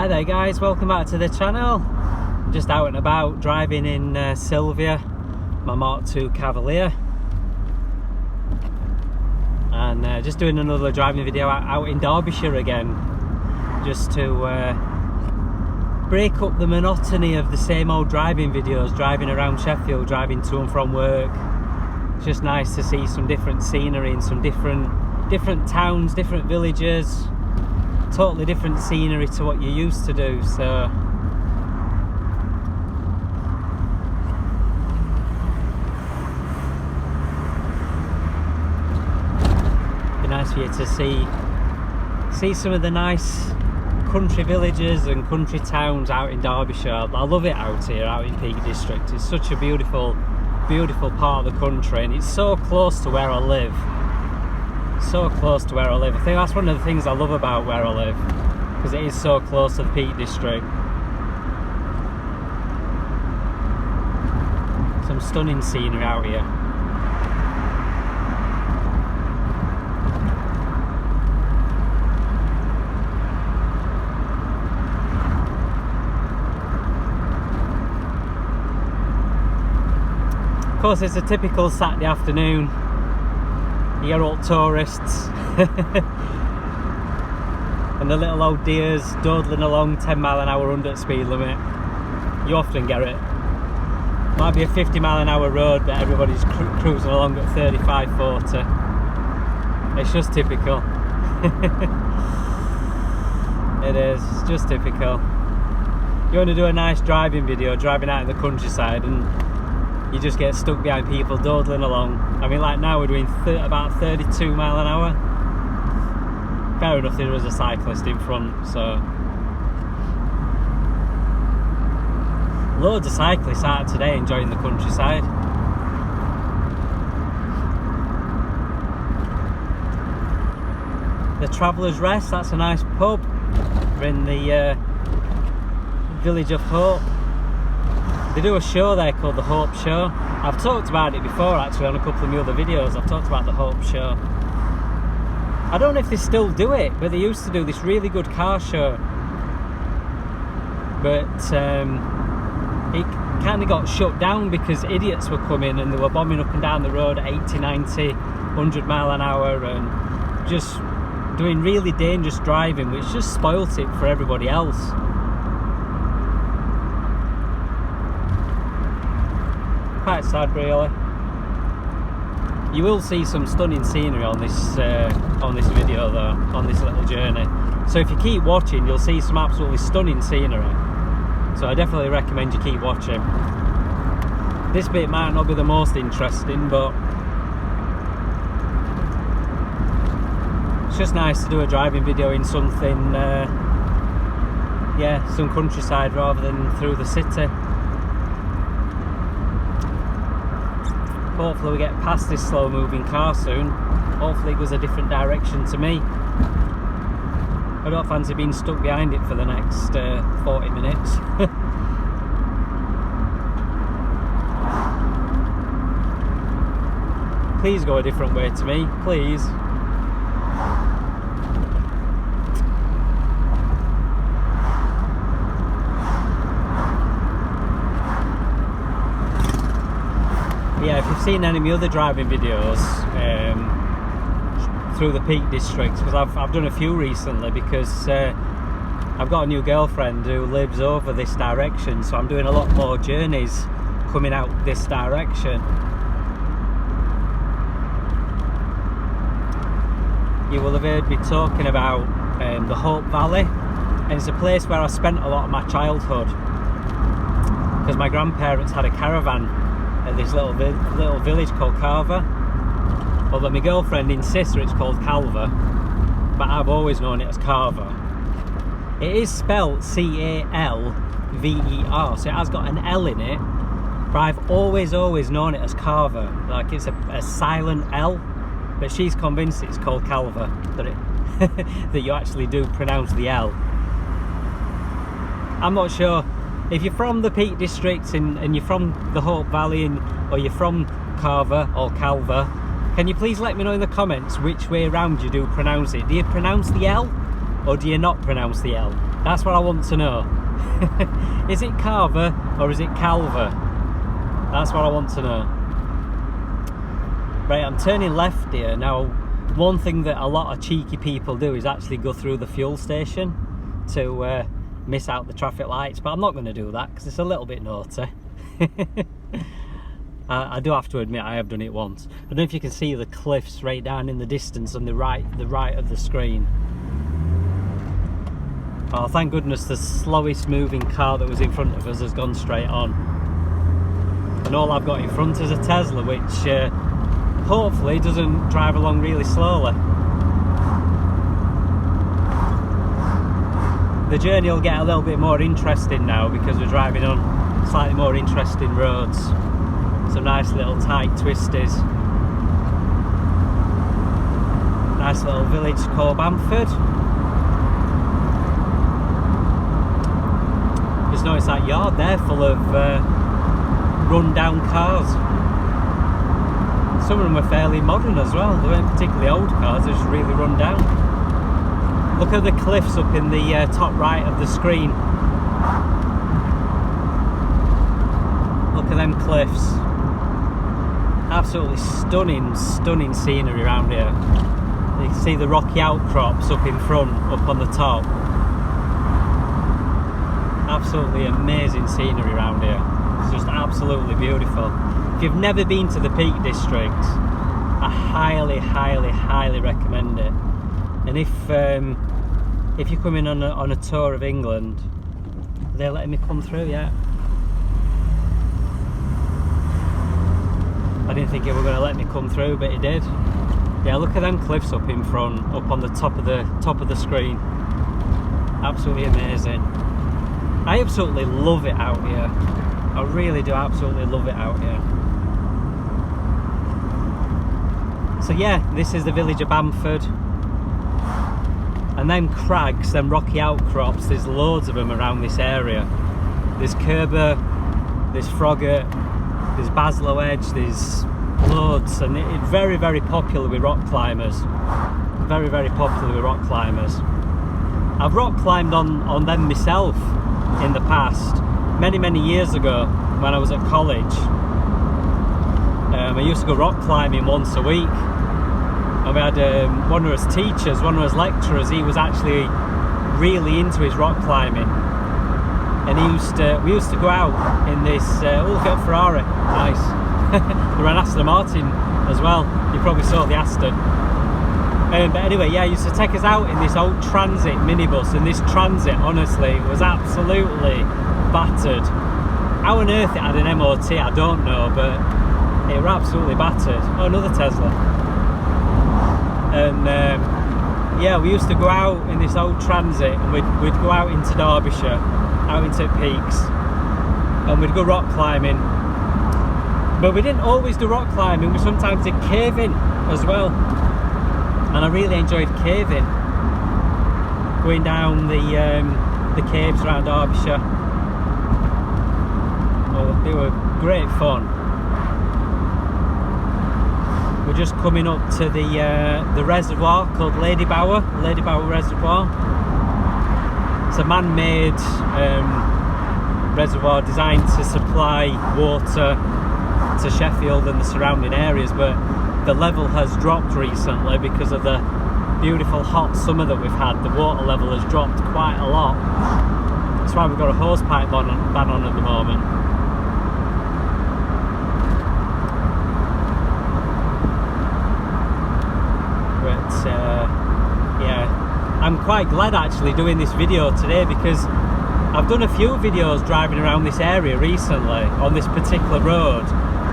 Hi there guys, welcome back to the channel. Just out and about driving in Sylvia, my mk2 Cavalier, and just doing another driving video out in Derbyshire again, just to break up the monotony of the same old driving videos, driving around Sheffield, driving to and from work. It's just nice to see some different scenery and some different towns, different villages. Totally different scenery to what you used to do, so be nice for you to see some of the nice country villages and country towns out in Derbyshire. I love it out here, out in Peak District. It's such a beautiful part of the country, and it's so close to where I live. So close to where I live. I think that's one of the things I love about where I live, because it is so close to the Peak District. Some stunning scenery out here. Of course, it's a typical Saturday afternoon. You get all tourists and the little old dears dawdling along 10 mile an hour under the speed limit. You often get it. Might be a 50 mile an hour road, but everybody's cruising along at 35, 40. It's just typical. It is, it's just typical. You want to do a nice driving video, driving out in the countryside, and you just get stuck behind people dawdling along. I mean, like now we're doing about 32 mile an hour. Fair enough, there was a cyclist in front, so loads of cyclists out today enjoying the countryside. The Traveller's Rest, that's a nice pub. We're in the Village of Hope. They do a show there called the Hope Show. I've talked about it before actually on a couple of my other videos. I've talked about the Hope Show. I don't know if they still do it, but they used to do this really good car show. But it kind of got shut down because idiots were coming and they were bombing up and down the road at 80, 90, 100 mile an hour and just doing really dangerous driving, which just spoilt it for everybody else. Quite sad, really. You will see some stunning scenery on this video though, on this little journey. So if you keep watching, you'll see some absolutely stunning scenery. So I definitely recommend you keep watching. This bit might not be the most interesting, but it's just nice to do a driving video in something, yeah, some countryside rather than through the city. Hopefully we get past this slow moving car soon. Hopefully it goes a different direction to me. I don't fancy being stuck behind it for the next 40 minutes. Please go a different way to me, please. Yeah, if you've seen any of my other driving videos through the Peak District, because I've done a few recently, because I've got a new girlfriend who lives over this direction, so I'm doing a lot more journeys coming out this direction. You will have heard me talking about the Hope Valley, and it's a place where I spent a lot of my childhood, because my grandparents had a caravan at this little village called Carver. Although my girlfriend insists it's called Calver, but I've always known it as Carver. It is spelled C-A-L-V-E-R, so it has got an L in it, but I've always known it as Carver, like it's a silent L, but she's convinced it's called Calver, that that you actually do pronounce the L. I'm not sure. If you're from the Peak District and you're from the Hope Valley, or you're from Carver or Calver, can you please let me know in the comments which way around you do pronounce it? Do you pronounce the L or do you not pronounce the L? That's what I want to know. Is it Carver or is it Calver? That's what I want to know. Right, I'm turning left here. Now, one thing that a lot of cheeky people do is actually go through the fuel station to miss out the traffic lights, but I'm not going to do that because it's a little bit naughty. I do have to admit I have done it once. I don't know if you can see the cliffs right down in the distance on the right of the screen. Oh, thank goodness the slowest moving car that was in front of us has gone straight on. And all I've got in front is a Tesla, which hopefully doesn't drive along really slowly. The journey will get a little bit more interesting now because we're driving on slightly more interesting roads. Some nice little tight twisties. Nice little village called Bamford. Just noticed that yard there full of run down cars. Some of them were fairly modern as well. They weren't particularly old cars, they're just really run down. Look at the cliffs up in the top right of the screen. Look at them cliffs. Absolutely stunning, stunning scenery around here. You can see the rocky outcrops up in front, up on the top. Absolutely amazing scenery around here. It's just absolutely beautiful. If you've never been to the Peak District, I highly, highly, highly recommend it. And if you're coming on a tour of England, they're letting me come through yet. I didn't think it were going to let me come through, but it did. Yeah, look at them cliffs up in front, up on the top of the screen. Absolutely amazing. I absolutely love it out here. I really do absolutely love it out here. So yeah, this is the village of Bamford. And them crags, them rocky outcrops, there's loads of them around this area. There's Kerber, there's Froggatt, there's Baslow Edge, there's loads, and it's very, very popular with rock climbers. Very, very popular with rock climbers. I've rock climbed on them myself in the past, many, many years ago when I was at college. I used to go rock climbing once a week, and we had one of his teachers, one of his lecturers, he was actually really into his rock climbing. And we used to go out in this, oh look at Ferrari, nice. There were an Aston Martin as well, you probably saw the Aston. But anyway, yeah, he used to take us out in this old Transit minibus, and this Transit, honestly, was absolutely battered. How on earth it had an MOT, I don't know, but it were absolutely battered. Oh, another Tesla. And yeah, we used to go out in this old Transit, and we'd go out into Derbyshire, out into Peaks, and we'd go rock climbing. But we didn't always do rock climbing, we sometimes did caving as well. And I really enjoyed caving. Going down the caves around Derbyshire. Well, they were great fun. We're just coming up to the reservoir called Ladybauer Reservoir. It's a man-made reservoir designed to supply water to Sheffield and the surrounding areas, but the level has dropped recently because of the beautiful hot summer that we've had. The water level has dropped quite a lot. That's why we've got a hosepipe ban on at the moment. But yeah, I'm quite glad actually doing this video today, because I've done a few videos driving around this area recently on this particular road,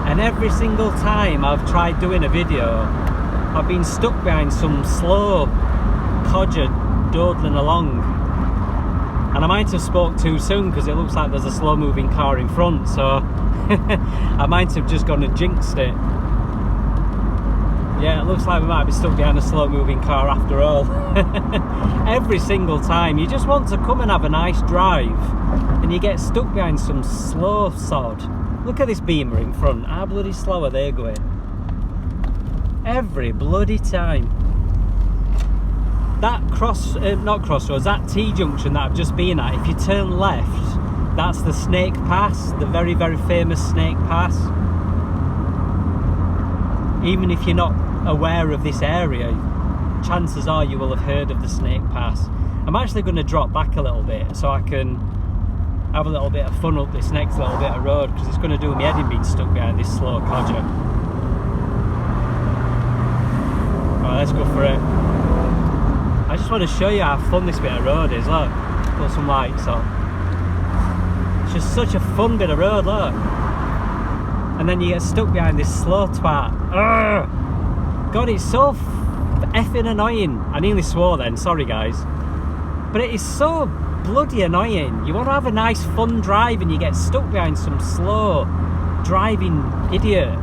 and every single time I've tried doing a video, I've been stuck behind some slow codger dawdling along, and I might have spoke too soon because it looks like there's a slow moving car in front, so I might have just gone and jinxed it. Yeah, it looks like we might be stuck behind a slow moving car after all. Every single time you just want to come and have a nice drive, and you get stuck behind some slow sod. Look at this Beamer in front, how bloody slow are they going? Every bloody time. that not crossroads, that T-junction that I've just been at, if you turn left, that's the Snake Pass, the very, very famous Snake Pass. Even if you're not aware of this area, chances are you will have heard of the Snake Pass. I'm actually going to drop back a little bit so I can have a little bit of fun up this next little bit of road, because it's going to do me head in being stuck behind this slow codger. Right, let's go for it. I just want to show you how fun this bit of road is. Look, put some lights on. It's just such a fun bit of road, look. And then you get stuck behind this slow twat. Urgh! God, it's so effing annoying. I nearly swore then, sorry guys. But it is so bloody annoying. You want to have a nice fun drive and you get stuck behind some slow driving idiot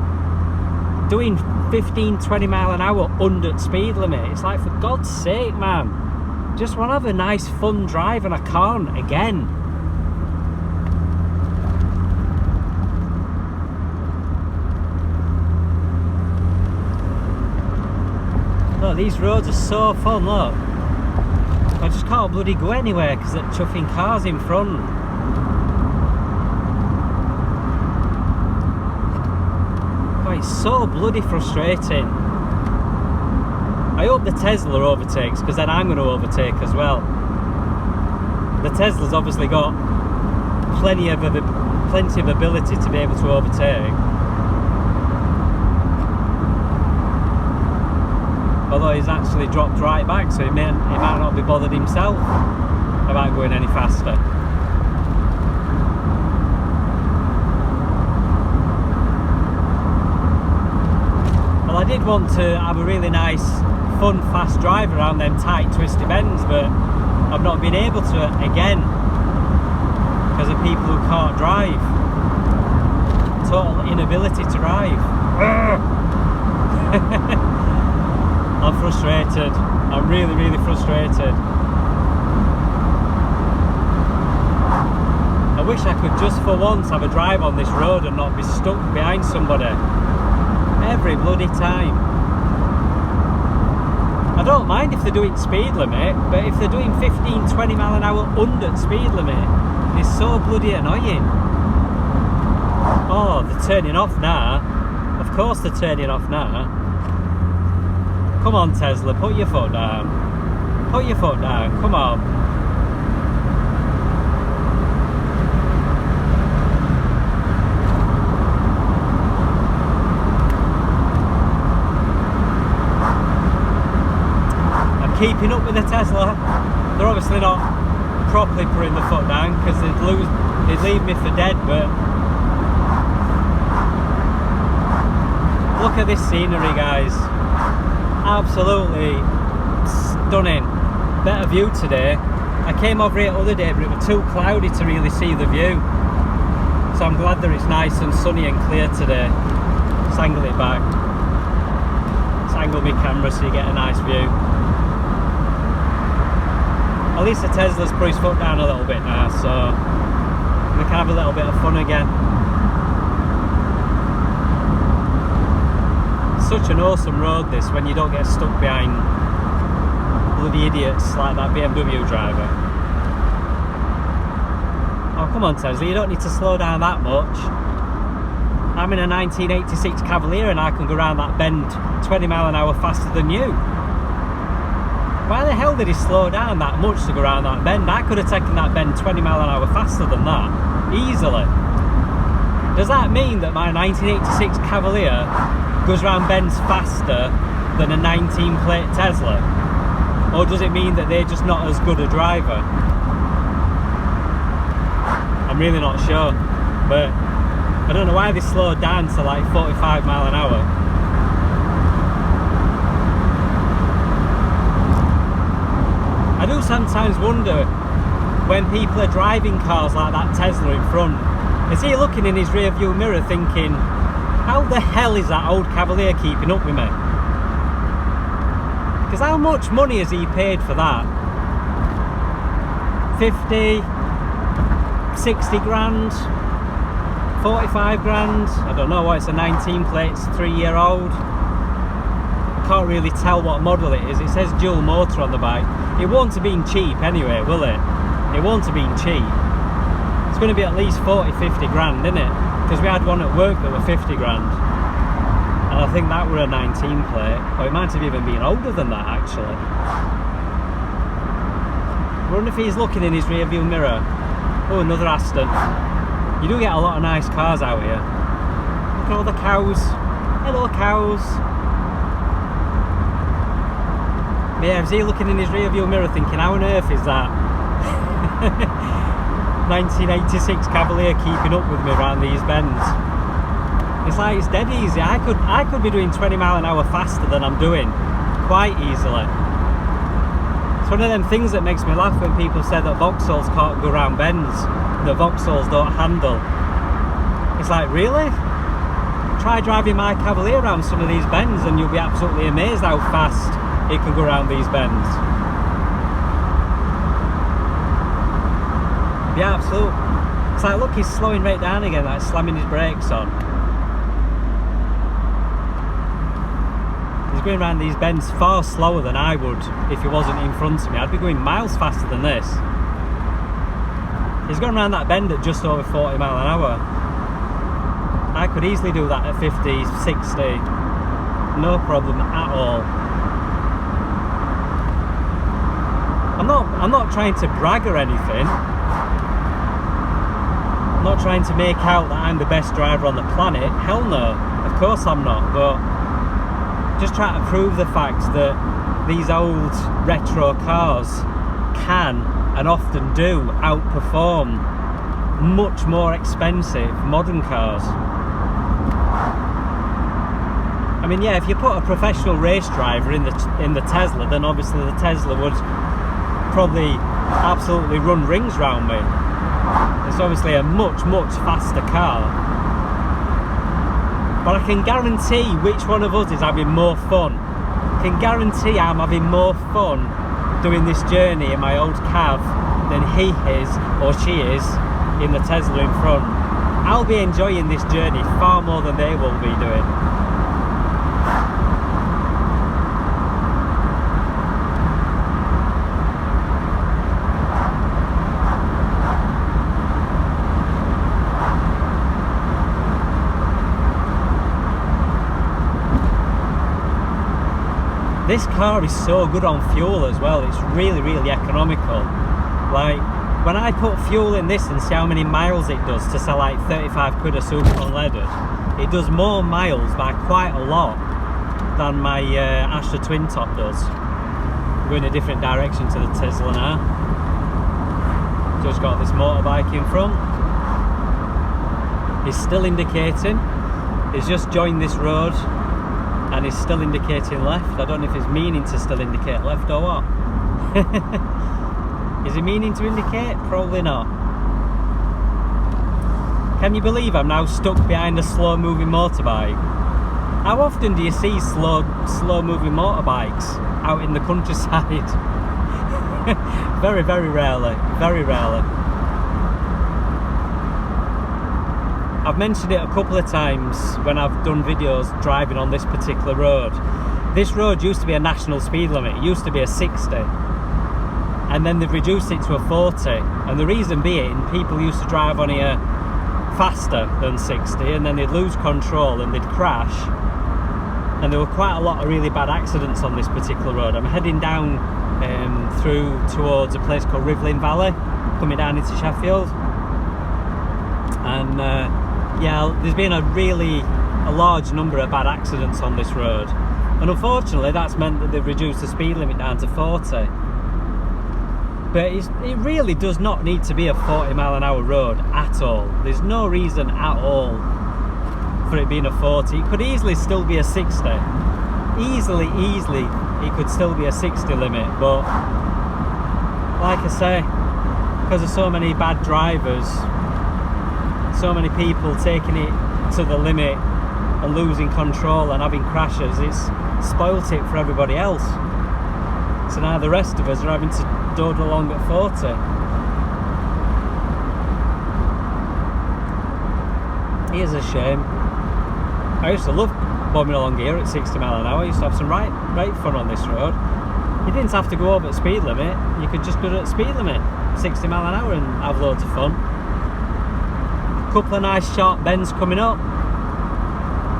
doing 15-20 mile an hour under speed limit. It's like, for God's sake, man, just want to have a nice fun drive and I can't again. Look, these roads are so fun, look. I just can't bloody go anywhere because they're chuffing cars in front. God, it's so bloody frustrating. I hope the Tesla overtakes, because then I'm going to overtake as well. The Tesla's obviously got plenty of ability to be able to overtake. Although he's actually dropped right back, so he might not be bothered himself about going any faster. Well, I did want to have a really nice, fun, fast drive around them tight, twisty bends, but I've not been able to again because of people who can't drive. Total inability to drive. I'm frustrated. I'm really, really frustrated. I wish I could just for once have a drive on this road and not be stuck behind somebody every bloody time. I don't mind if they're doing speed limit, but if they're doing 15-20 mile an hour under speed limit, it's so bloody annoying. Oh, they're turning off now. Of course they're turning off now. Come on, Tesla, put your foot down. Put your foot down, come on. I'm keeping up with the Tesla. They're obviously not properly putting the foot down because they'd leave me for dead, but look at this scenery, guys. Absolutely stunning. Better view today. I came over here the other day, but it was too cloudy to really see the view, so I'm glad that it's nice and sunny and clear today. Let's angle it back. Let's angle my camera so you get a nice view. At least the Tesla's put his foot down a little bit now, so we can have a little bit of fun again. Such an awesome road this, when you don't get stuck behind bloody idiots like that BMW driver. Oh, come on Tesla, you don't need to slow down that much. I'm in a 1986 Cavalier and I can go around that bend 20 mile an hour faster than you. Why the hell did he slow down that much to go around that bend? I could have taken that bend 20 mile an hour faster than that, easily. Does that mean that my 1986 Cavalier goes around bends faster than a 19 plate Tesla? Or does it mean that they're just not as good a driver? I'm really not sure, but I don't know why they slowed down to like 45 mile an hour. I do sometimes wonder when people are driving cars like that Tesla in front, is he looking in his rear view mirror thinking, how the hell is that old Cavalier keeping up with me? Because how much money has he paid for that? 50, 60 grand, 45 grand? I don't know what, it's a 19 plate, it's 3-year-old. can't really tell what model it is. It says dual motor on the bike. It won't have been cheap anyway, will it? It won't have been cheap. It's going to be at least 40-50 grand, isn't it? Because we had one at work that were 50 grand. And I think that were a 19 plate. Or it might have even been older than that, actually. I wonder if he's looking in his rear view mirror. Oh, another Aston. You do get a lot of nice cars out here. Look at all the cows. Hello, cows. But yeah, is he looking in his rear view mirror thinking, how on earth is that 1986 Cavalier keeping up with me around these bends? It's like, it's dead easy. I could be doing 20 mile an hour faster than I'm doing, quite easily. It's one of them things that makes me laugh when people say that Vauxhalls can't go around bends, that Vauxhalls don't handle. It's like, really? Try driving my Cavalier around some of these bends and you'll be absolutely amazed how fast it can go around these bends. Yeah, absolutely. It's like, look, he's slowing right down again, like slamming his brakes on. He's going around these bends far slower than I would if he wasn't in front of me. I'd be going miles faster than this. He's going around that bend at just over 40 mile an hour. I could easily do that at 50, 60, no problem at all. I'm not trying to brag or anything. I'm not trying to make out that I'm the best driver on the planet. Hell no, of course I'm not, but just trying to prove the fact that these old retro cars can and often do outperform much more expensive modern cars. I mean, yeah, if you put a professional race driver in the Tesla, then obviously the Tesla would probably absolutely run rings round me. It's obviously a much faster car. But I can guarantee which one of us is having more fun. I can guarantee I'm having more fun doing this journey in my old Cav than he is or she is in the Tesla in front. I'll be enjoying this journey far more than they will be doing. This car is so good on fuel as well. It's really economical. Like, when I put fuel in this and see how many miles it does to sell like 35 quid a super unleaded, it does more miles by quite a lot than my Astra twin top does. We're going a different direction to the Tesla now. Just got this motorbike in front. He's still indicating. He's just joined this road and he's still indicating left. I don't know if he's meaning to still indicate left or what. Is he meaning to indicate? Probably not. Can you believe I'm now stuck behind a slow moving motorbike? How often do you see slow moving motorbikes out in the countryside? Very rarely, very rarely. I've mentioned it a couple of times when I've done videos driving on this particular road. This road used to be a national speed limit. It used to be a 60. And then they've reduced it to a 40. And the reason being, people used to drive on here faster than 60 and then they'd lose control and they'd crash. And there were quite a lot of really bad accidents on this particular road. I'm heading down through towards a place called Rivlin Valley, coming down into Sheffield. And yeah, there's been a large number of bad accidents on this road, and unfortunately that's meant that they've reduced the speed limit down to 40. But it really does not need to be a 40 mile an hour road at all. There's no reason at all for it being a 40. It could easily still be a 60. Easily it could still be a 60 limit, but like I say, because of so many bad drivers, so many people taking it to the limit and losing control and having crashes, it's spoilt it for everybody else. So now the rest of us are having to dawdle along at 40. It is a shame. I used to love bombing along here at 60 mile an hour. I used to have some right fun on this road. You didn't have to go over the speed limit. You could just go at the speed limit, 60 mile an hour, and have loads of fun. Couple of nice sharp bends coming up.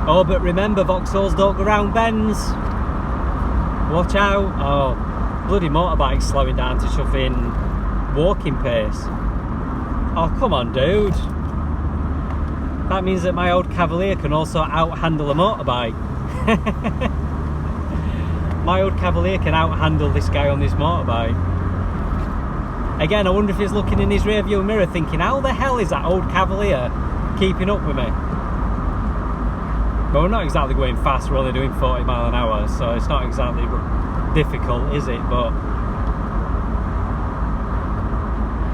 Oh, but remember, Vauxhalls don't go round bends. Watch out. Oh, bloody motorbike's slowing down to shove in walking pace. Oh, come on, dude. That means that my old Cavalier can also out-handle a motorbike. My old Cavalier can out-handle this guy on this motorbike. Again, I wonder if he's looking in his rear view mirror thinking, how the hell is that old Cavalier keeping up with me? But we're not exactly going fast, we're only doing 40 mile an hour, so it's not exactly difficult, is it? But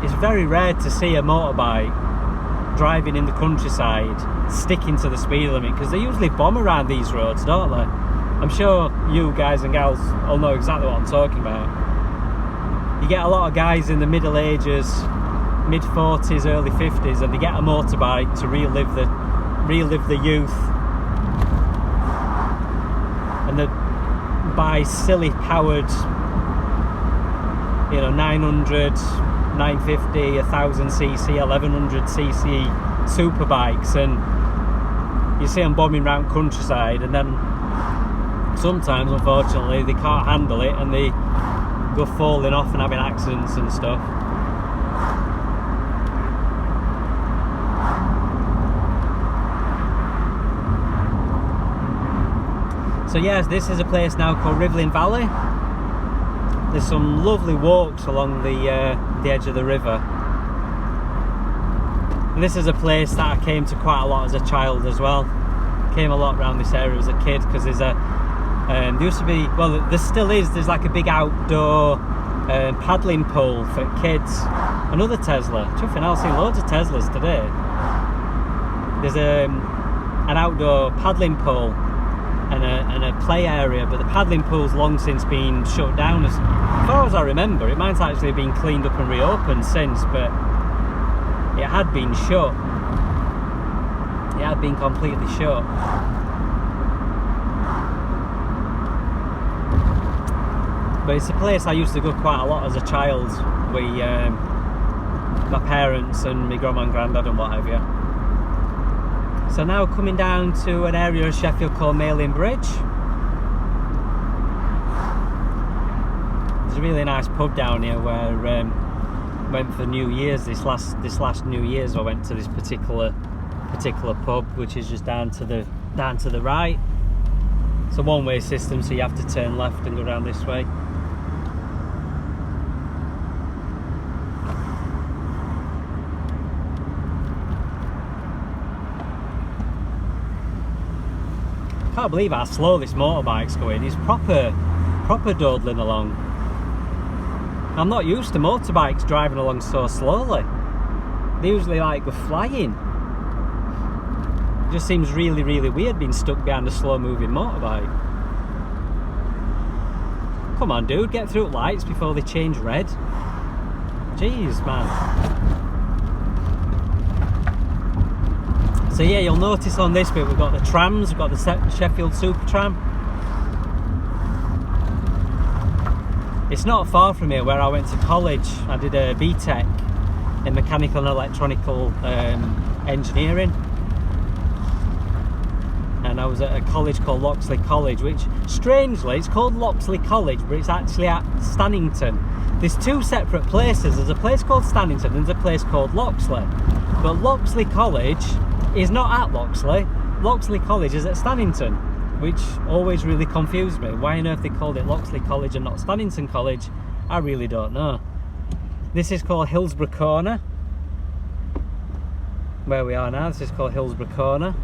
it's very rare to see a motorbike driving in the countryside sticking to the speed limit, because they usually bomb around these roads, don't they? I'm sure you guys and gals all know exactly what I'm talking about. You get a lot of guys in the middle ages, mid 40s, early 50s, and they get a motorbike to relive the youth, and they buy silly powered, 900, 950, 1000cc, 1100cc super bikes, and you see them bombing around countryside, and then sometimes, unfortunately, they can't handle it and they go falling off and having accidents and stuff. So yes, this is a place now called Rivlin Valley. There's some lovely walks along the edge of the river. And this is a place that I came to quite a lot as a child as well. Came a lot around this area as a kid, because there's there used to be, well, there still is, there's like a big outdoor paddling pool for kids. Another Tesla. Chuffing, I've seen loads of Teslas today. There's an outdoor paddling pool and a play area, but the paddling pool's long since been shut down. As far as I remember, it might actually have been cleaned up and reopened since, but it had been shut. It had been completely shut. But it's a place I used to go quite a lot as a child with my parents and my grandma and granddad and what have you. So now coming down to an area of Sheffield called Wadsley Bridge. There's a really nice pub down here where went for New Year's. This last New Year's I went to this particular pub, which is just down to the right. It's a one-way system, so you have to turn left and go around this way. I can't believe how slow this motorbike's going. He's proper dawdling along. I'm not used to motorbikes driving along so slowly. They usually like go flying. It just seems really, really weird being stuck behind a slow moving motorbike. Come on, dude, get through lights before they change red. Jeez, man. So yeah, you'll notice on this bit we've got the trams, we've got the Sheffield Super Tram. It's not far from here where I went to college. I did a BTEC in mechanical and electronical engineering. And I was at a college called Loxley College, which strangely, it's called Loxley College, but it's actually at Stannington. There's two separate places. There's a place called Stannington and there's a place called Loxley. But Loxley College is not at Loxley. Loxley College is at Stannington, which always really confused me. Why on earth they called it Loxley College and not Stannington College, I really don't know. This is called Hillsborough Corner. Where we are now, this is called Hillsborough Corner.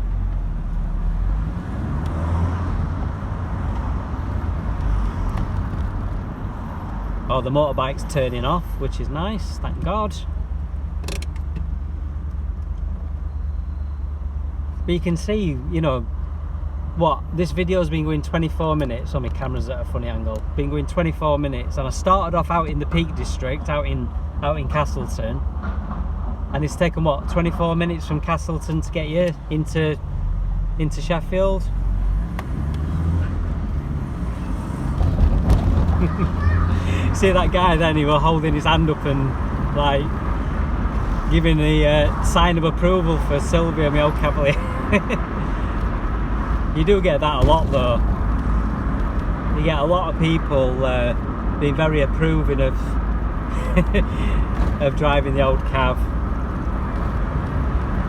Oh, the motorbike's turning off, which is nice, thank God. But you can see, what, this video's been going 24 minutes. Oh, my camera's at a funny angle. Been going 24 minutes, and I started off out in the Peak District, out in Castleton, and it's taken what, 24 minutes from Castleton to get you into Sheffield. See that guy then, he was holding his hand up and like giving the sign of approval for Sylvia, my old Cavalier. You do get that a lot though. You get a lot of people being very approving of of driving the old Cav.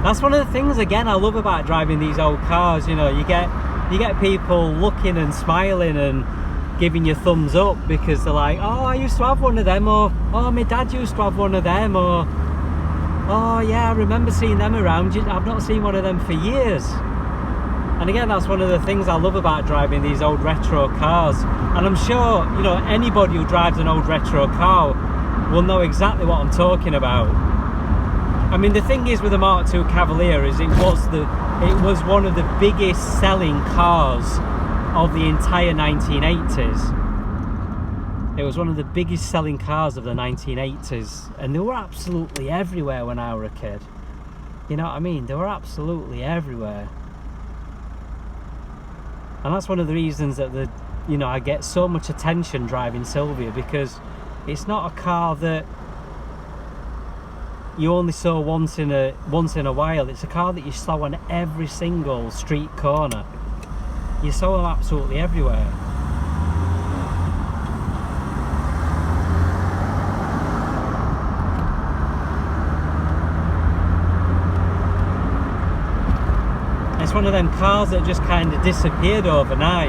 That's one of the things again I love about driving these old cars. You know, you get people looking and smiling and giving you thumbs up because they're like, oh, I used to have one of them, or oh, my dad used to have one of them, or oh yeah, I remember seeing them around. I've not seen one of them for years. And again, that's one of the things I love about driving these old retro cars. And I'm sure, you know, anybody who drives an old retro car will know exactly what I'm talking about. I mean, the thing is with the Mark II Cavalier is it was one of the biggest selling cars of the entire 1980s. It was one of the biggest selling cars of the 1980s, and they were absolutely everywhere when I was a kid. You know what I mean? They were absolutely everywhere. And that's one of the reasons that I get so much attention driving Sylvia, because it's not a car that you only saw once in a while. It's a car that you saw on every single street corner. You saw them absolutely everywhere. It's one of them cars that just kind of disappeared overnight.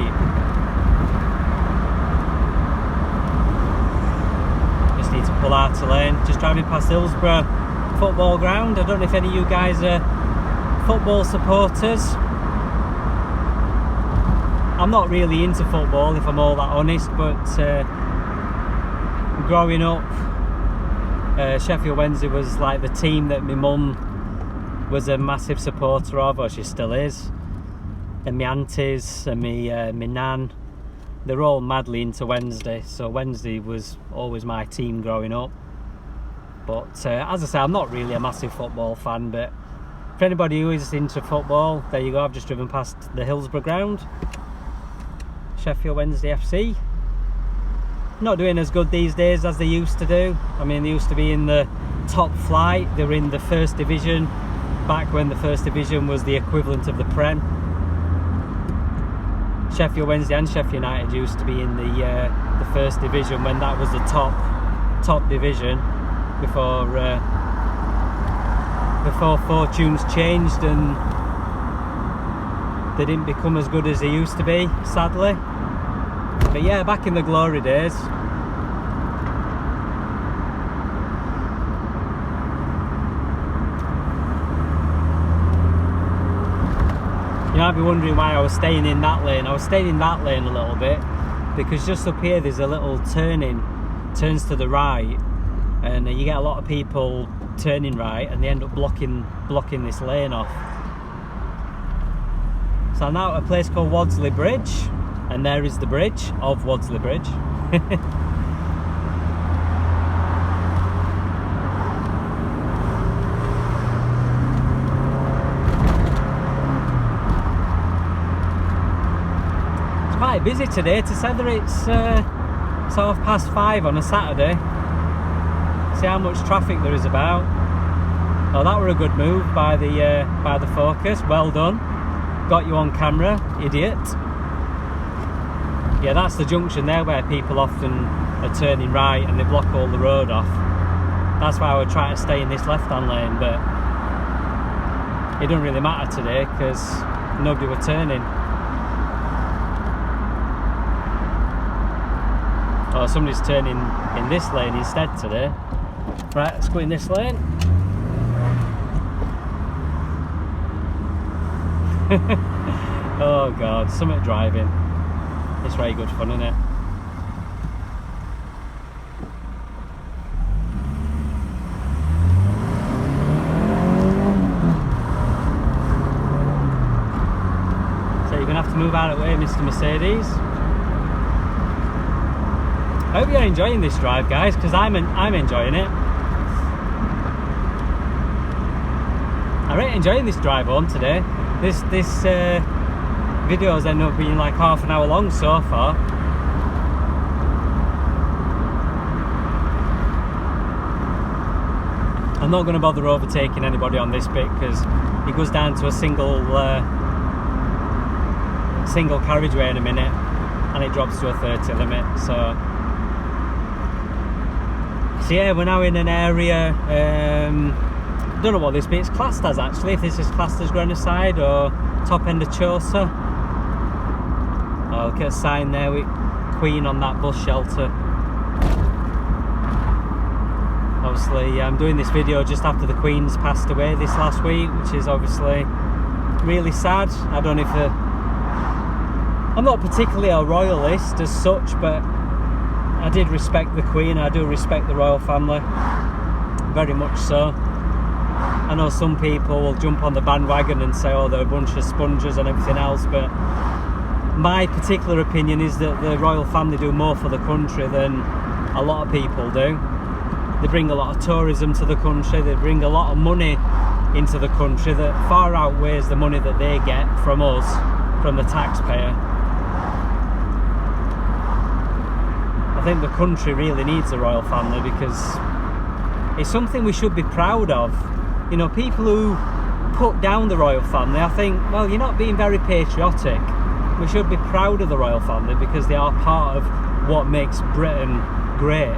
Just need to pull out a lane. Just driving past Hillsborough football ground. I don't know if any of you guys are football supporters. I'm not really into football, if I'm all that honest, but growing up, Sheffield Wednesday was like the team that my mum was a massive supporter of, or she still is, and my aunties and my nan, they're all madly into Wednesday, so Wednesday was always my team growing up. But as I say, I'm not really a massive football fan, but for anybody who is into football, there you go. I've just driven past the Hillsborough ground, Sheffield Wednesday FC. Not doing as good these days as they used to do. I mean, they used to be in the top flight. They were in the first division back when the first division was the equivalent of the Prem. Sheffield Wednesday and Sheffield United used to be in the first division when that was the top division before fortunes changed and they didn't become as good as they used to be, sadly. But yeah, back in the glory days. You know, I'd be wondering why I was staying in that lane. I was staying in that lane a little bit because just up here there's a little turns to the right, and you get a lot of people turning right and they end up blocking this lane off. So I'm now at a place called Wadsley Bridge, and there is the bridge of Wadsley Bridge. It's quite busy today, to say that it's 5:30 on a Saturday. See how much traffic there is about. Oh, that were a good move by the Focus. Well done. Got you on camera, idiot. Yeah, that's the junction there where people often are turning right and they block all the road off. That's why I would try to stay in this left-hand lane, but it doesn't really matter today because nobody were turning. Oh, somebody's turning in this lane instead today. Right, let's go in this lane. Oh god, summit driving. It's very good fun, isn't it? So you're gonna have to move out of the way, Mr. Mercedes. I hope you're enjoying this drive, guys, because I'm enjoying it. I'm really enjoying this drive home today. This videos end up being like half an hour long so far. I'm not going to bother overtaking anybody on this bit because it goes down to a single carriageway in a minute, and it drops to a 30 limit. So yeah, we're now in an area. Don't know what this bit's classed as actually. If this is classed as Grenoside or top end of Chaucer. Oh, look at a sign there with Queen on that bus shelter. Obviously, I'm doing this video just after the Queen's passed away this last week, which is obviously really sad. I don't know if I'm not particularly a royalist as such, but I did respect the Queen. I do respect the royal family, very much so. I know some people will jump on the bandwagon and say, oh, they're a bunch of sponges and everything else, but my particular opinion is that the royal family do more for the country than a lot of people do. They bring a lot of tourism to the country, they bring a lot of money into the country that far outweighs the money that they get from us, from the taxpayer. I think the country really needs the royal family because it's something we should be proud of. You know, people who put down the royal family, I think, well, you're not being very patriotic. We should be proud of the royal family because they are part of what makes Britain great.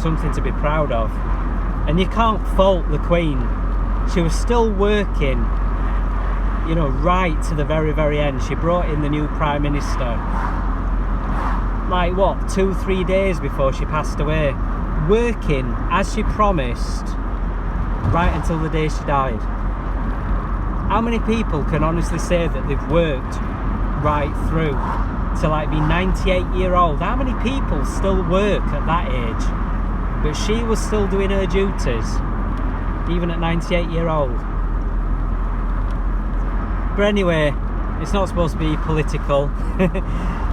Something to be proud of. And you can't fault the Queen. She was still working, you know, right to the very, very end. She brought in the new Prime Minister, like what, 2-3 days before she passed away, working as she promised right until the day she died. How many people can honestly say that they've worked right through to like be 98-year-old? How many people still work at that age? But she was still doing her duties even at 98-year-old. But anyway, it's not supposed to be political.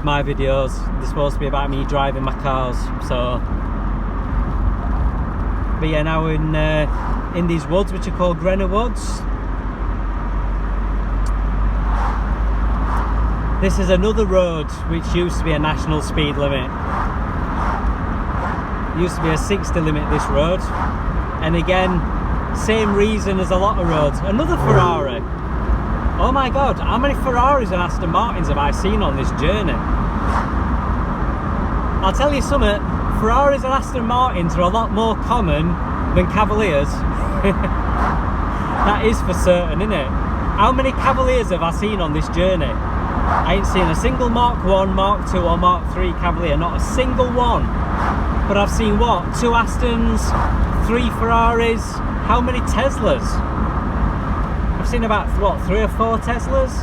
My videos, they're supposed to be about me driving my cars. So, but yeah, now in these woods which are called Grenna Woods. This is another road which used to be a national speed limit. Used to be a 60 limit, this road. And again, same reason as a lot of roads. Another Ferrari. Oh my god, how many Ferraris and Aston Martins have I seen on this journey? I'll tell you something, Ferraris and Aston Martins are a lot more common than Cavaliers. That is for certain, isn't it? How many Cavaliers have I seen on this journey? I ain't seen a single Mark 1, Mark 2 or Mark 3 Cavalier, not a single one. But I've seen what? 2 Astons, 3 Ferraris, how many Teslas? I've seen about, what, 3 or 4 Teslas?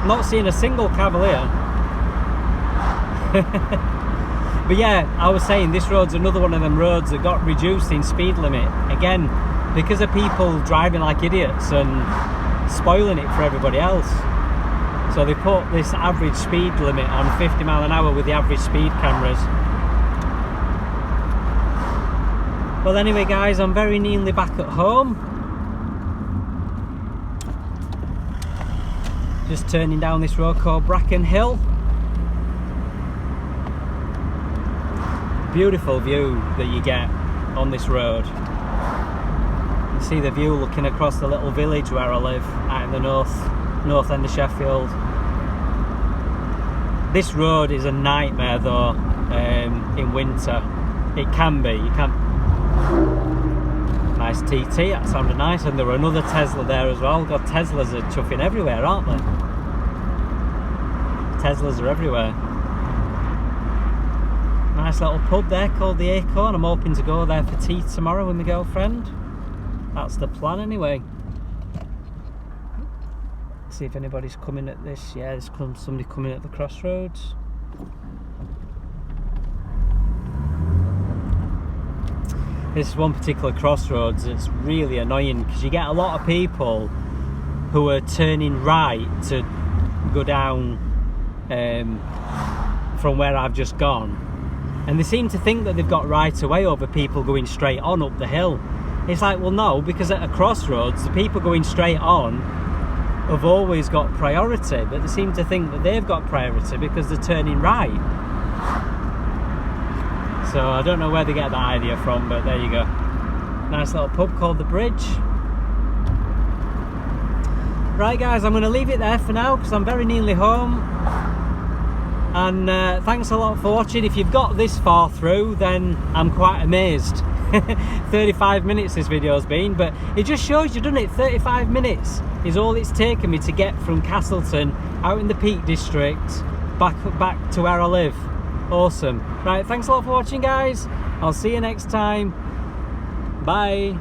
Not seen a single Cavalier. But yeah, I was saying this road's another one of them roads that got reduced in speed limit. Again, because of people driving like idiots and spoiling it for everybody else. So they put this average speed limit on 50 mile an hour with the average speed cameras. Well anyway guys, I'm very nearly back at home. Just turning down this road called Bracken Hill. Beautiful view that you get on this road. You see the view looking across the little village where I live, out in the north end of Sheffield. This road is a nightmare though, in winter. It can be, you can. Nice TT, that sounded nice, and there were another Tesla there as well. God, Teslas are chuffing everywhere, aren't they? Teslas are everywhere. Nice little pub there called the Acorn. I'm hoping to go there for tea tomorrow with my girlfriend. That's the plan anyway. See if anybody's coming at this. Yeah, there's somebody coming at the crossroads. This is one particular crossroads that's really annoying because you get a lot of people who are turning right to go down from where I've just gone, and they seem to think that they've got right away over people going straight on up the hill. It's like, well no, because at a crossroads the people going straight on have always got priority, but they seem to think that they've got priority because they're turning right. So I don't know where they get that idea from, but there you go. Nice little pub called The Bridge. Right guys, I'm going to leave it there for now because I'm very nearly home. And thanks a lot for watching. If you've got this far through, then I'm quite amazed. 35 minutes this video's been, but it just shows you, doesn't it? 35 minutes is all it's taken me to get from Castleton out in the Peak District back to where I live. Awesome. Right, thanks a lot for watching guys. I'll see you next time. Bye.